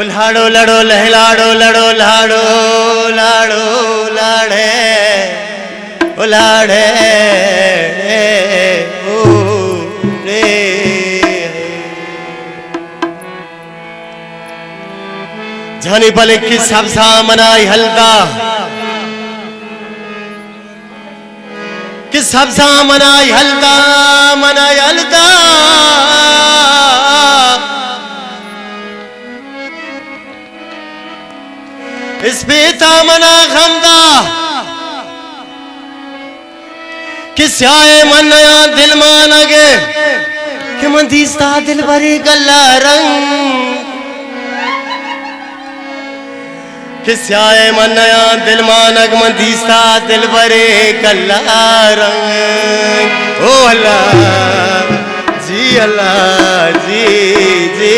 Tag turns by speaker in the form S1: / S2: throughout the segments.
S1: उल्हाड़ो लड़ो लहलाड़ो लड़ो लाड़ो लाड़ो लाड़े उलाड़े ओ रे जानी पले की सबसा मनाई हल्का कि सबसा मनाई हल्का इस बेता मना खमदा कि स्याए मनया दिल मानगे कि मंदीस्ता दिल भरी गल्ला रंग कि स्याए मनया दिल मानग मंदीस्ता दिल भरे गल्ला रंग ओ अल्लाह जी जी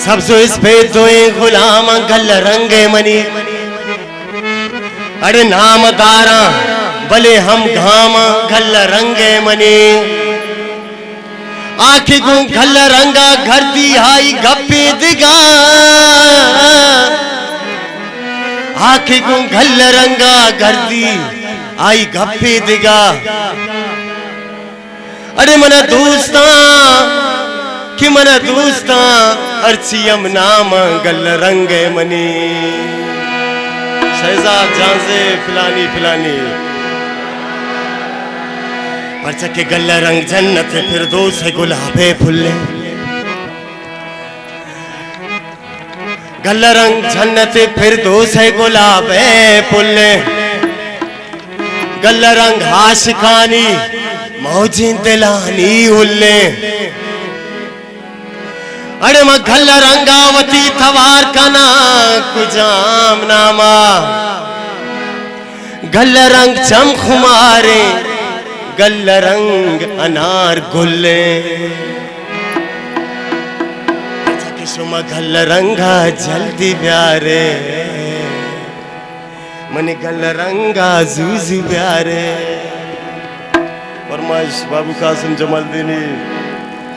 S1: सब सो इस पे तो गुलाम गल रंगे मनी अरे नाम तारा भले हम घाम गल रंगे मनी आखी को गल रंगा घर दी आई गप्पे दिगा आखी को गल रंगा घर दी आई गप्पे दिगा अरे मना दोस्ता कि मना दोस्ता अर्चियम नाम गल रंगे मनी शहजाद झांसे फिलानी फिलानी पर्चा के गल रंग जन्नत फिर दोस है गुलाबे फुल्ले गल रंग जन्नत फिर दोस है गुलाबे फुल्ले गल रंग आशिकानी मौजी दिलानी उल्ले अरे मैं गल रंगावती थवार कना कुजाम नामा गल रंग चम खुमारे गल रंग अनार गुल्ले किशुमा गल रंगा जल्दी प्यारे मने गल रंगा जूजू प्यारे फरमाइश बाबू कासिम जमालदीनी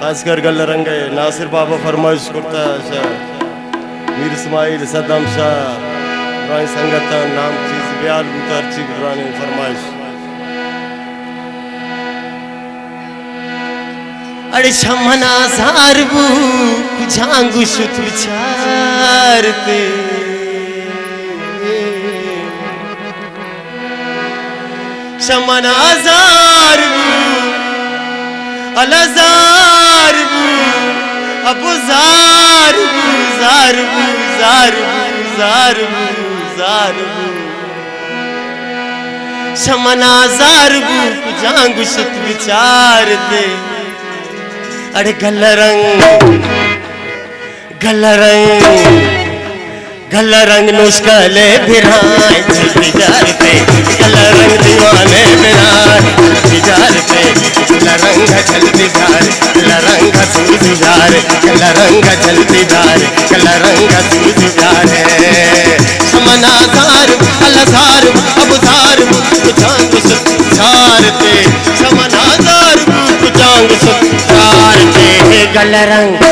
S1: खासकर गल रंग नासिर बाबा फरमाइश करता मीर इस्माइल सद्दाम शाह रानी संगता नाम चीज बयान उतर चीज रानी फरमाइश अरे शमना सारबू झांगू शुत विचारते शमना सारबू अलजारबू अबू जारबू जारबू जारबू जारबू जारबू शमना जारबू जांगु सुत विचार दे अरे गल रंग नुस्खले फिराए चलती जाते गल रंग दीवाने फिराए चलती जाते गल रंग चलती जारे गल रंग सूझ जारे गल रंग चलती जारे गल रंग सूझ जारे समना जार अलजार अबजार कुचांग सुधारते समना जार कुचांग सुधारते गल रंग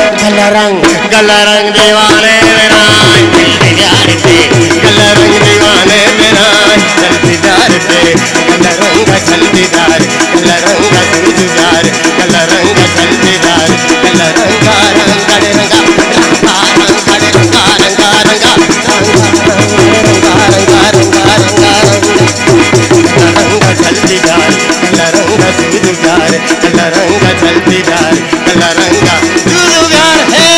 S1: दीवाने फिराए चलती जाते गल रंग दीवाने फिराए चलती जाते गल रंग चलती जारे गल रंग सूझ जारे गल रंग चलती जारे गल रंगा चलती जारे गल रंग सूझ जारे गल रंग चलती जारे गल रंगा सूझ जारे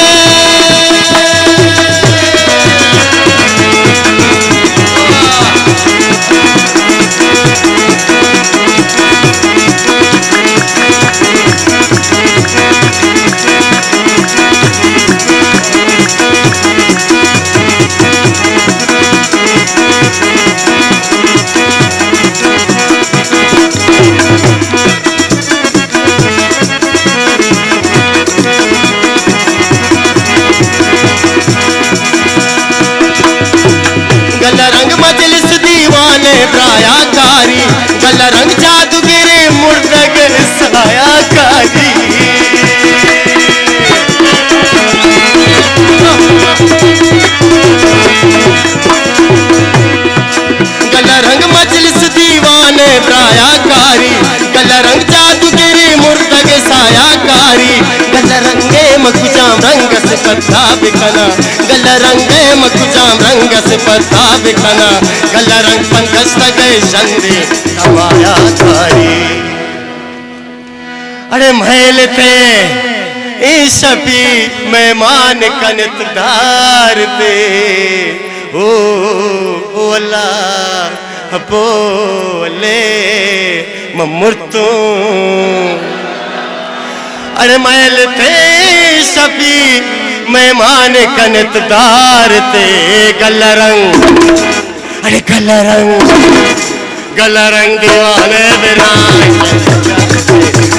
S1: गल रंग जादूगिरी मुर्दग साया जादूगिरी मुर्दग सायाकारी गल रंगे मकुजाम रंग से पत्ता बिकना गल रंगे मकुजाम रंग से पत्ता बिकना गल रंग पंकज गए संदे कमाया थारी अरे महल थे ईशपी मेहमान कनतदार थे ओ अल्लाह बोले मुर्तू अरे महल थे शफी मेहमान कनतदार थे गल रंग अरे गल रंग दीवाने बिना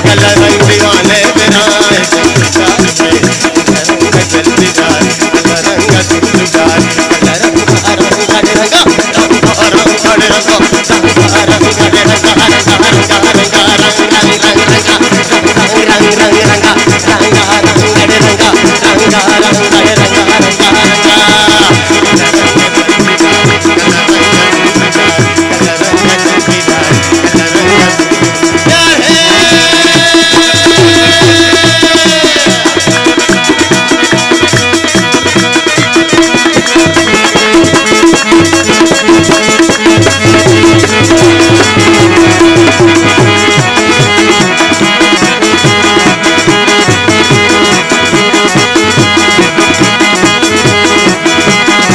S1: गल